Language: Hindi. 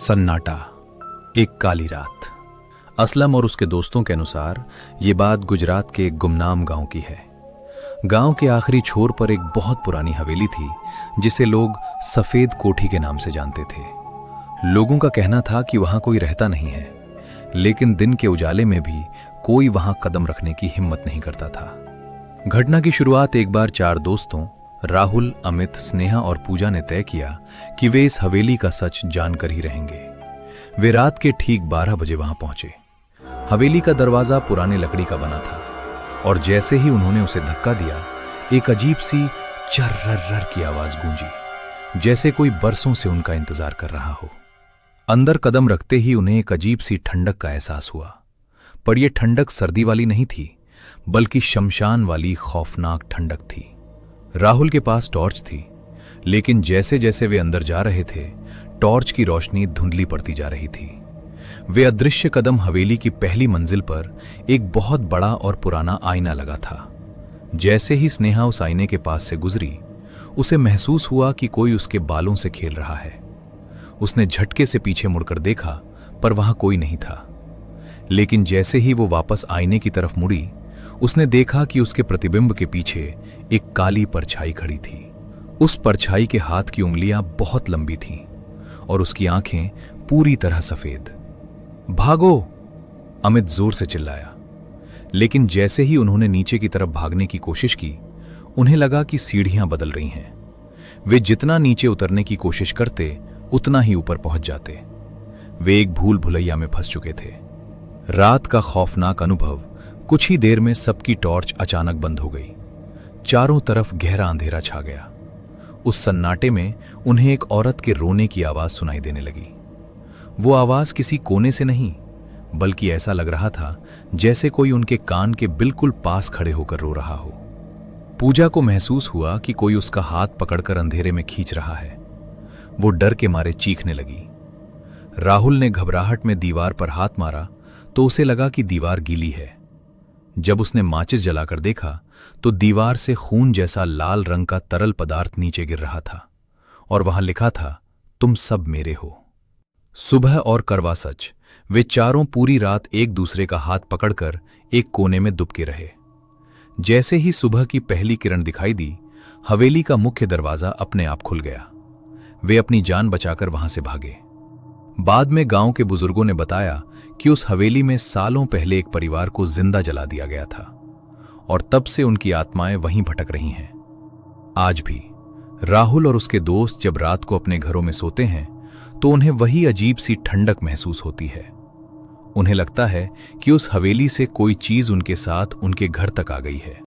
सन्नाटा, एक काली रात। असलम और उसके दोस्तों के अनुसार ये बात गुजरात के एक गुमनाम गांव की है। गांव के आखिरी छोर पर एक बहुत पुरानी हवेली थी जिसे लोग सफेद कोठी के नाम से जानते थे। लोगों का कहना था कि वहां कोई रहता नहीं है, लेकिन दिन के उजाले में भी कोई वहां कदम रखने की हिम्मत नहीं करता था। घटना की शुरुआत एक बार 4 दोस्तों राहुल, अमित, स्नेहा और पूजा ने तय किया कि वे इस हवेली का सच जानकर ही रहेंगे। वे रात के ठीक 12 बजे वहां पहुंचे। हवेली का दरवाजा पुराने लकड़ी का बना था और जैसे ही उन्होंने उसे धक्का दिया, एक अजीब सी चर्रर्र की आवाज गूंजी, जैसे कोई बरसों से उनका इंतजार कर रहा हो। अंदर कदम रखते ही उन्हें एक अजीब सी ठंडक का एहसास हुआ, पर यह ठंडक सर्दी वाली नहीं थी, बल्कि शमशान वाली खौफनाक ठंडक थी। राहुल के पास टॉर्च थी, लेकिन जैसे जैसे वे अंदर जा रहे थे, टॉर्च की रोशनी धुंधली पड़ती जा रही थी। वे अदृश्य कदम हवेली की पहली मंजिल पर एक बहुत बड़ा और पुराना आईना लगा था। जैसे ही स्नेहा उस आईने के पास से गुजरी, उसे महसूस हुआ कि कोई उसके बालों से खेल रहा है। उसने झटके से पीछे मुड़कर देखा, पर वहां कोई नहीं था। लेकिन जैसे ही वो वापस आईने की तरफ मुड़ी, उसने देखा कि उसके प्रतिबिंब के पीछे एक काली परछाई खड़ी थी। उस परछाई के हाथ की उंगलियां बहुत लंबी थीं और उसकी आंखें पूरी तरह सफेद। भागो! अमित जोर से चिल्लाया, लेकिन जैसे ही उन्होंने नीचे की तरफ भागने की कोशिश की, उन्हें लगा कि सीढ़ियां बदल रही हैं। वे जितना नीचे उतरने की कोशिश करते, उतना ही ऊपर पहुंच जाते। वे एक भूल भुलैया में फंस चुके थे। रात का खौफनाक अनुभव। कुछ ही देर में सबकी टॉर्च अचानक बंद हो गई। चारों तरफ गहरा अंधेरा छा गया। उस सन्नाटे में उन्हें एक औरत के रोने की आवाज सुनाई देने लगी। वो आवाज किसी कोने से नहीं, बल्कि ऐसा लग रहा था जैसे कोई उनके कान के बिल्कुल पास खड़े होकर रो रहा हो। पूजा को महसूस हुआ कि कोई उसका हाथ पकड़कर अंधेरे में खींच रहा है। वो डर के मारे चीखने लगी। राहुल ने घबराहट में दीवार पर हाथ मारा तो उसे लगा कि दीवार गीली है। जब उसने माचिस जलाकर देखा तो दीवार से खून जैसा लाल रंग का तरल पदार्थ नीचे गिर रहा था और वहां लिखा था, तुम सब मेरे हो। सुबह और करवा सच। वे चारों पूरी रात एक दूसरे का हाथ पकड़कर एक कोने में दुबके रहे। जैसे ही सुबह की पहली किरण दिखाई दी, हवेली का मुख्य दरवाजा अपने आप खुल गया। वे अपनी जान बचाकर वहां से भागे। बाद में गांव के बुजुर्गों ने बताया कि उस हवेली में सालों पहले एक परिवार को जिंदा जला दिया गया था और तब से उनकी आत्माएं वहीं भटक रही हैं। आज भी राहुल और उसके दोस्त जब रात को अपने घरों में सोते हैं तो उन्हें वही अजीब सी ठंडक महसूस होती है। उन्हें लगता है कि उस हवेली से कोई चीज उनके साथ उनके घर तक आ गई है।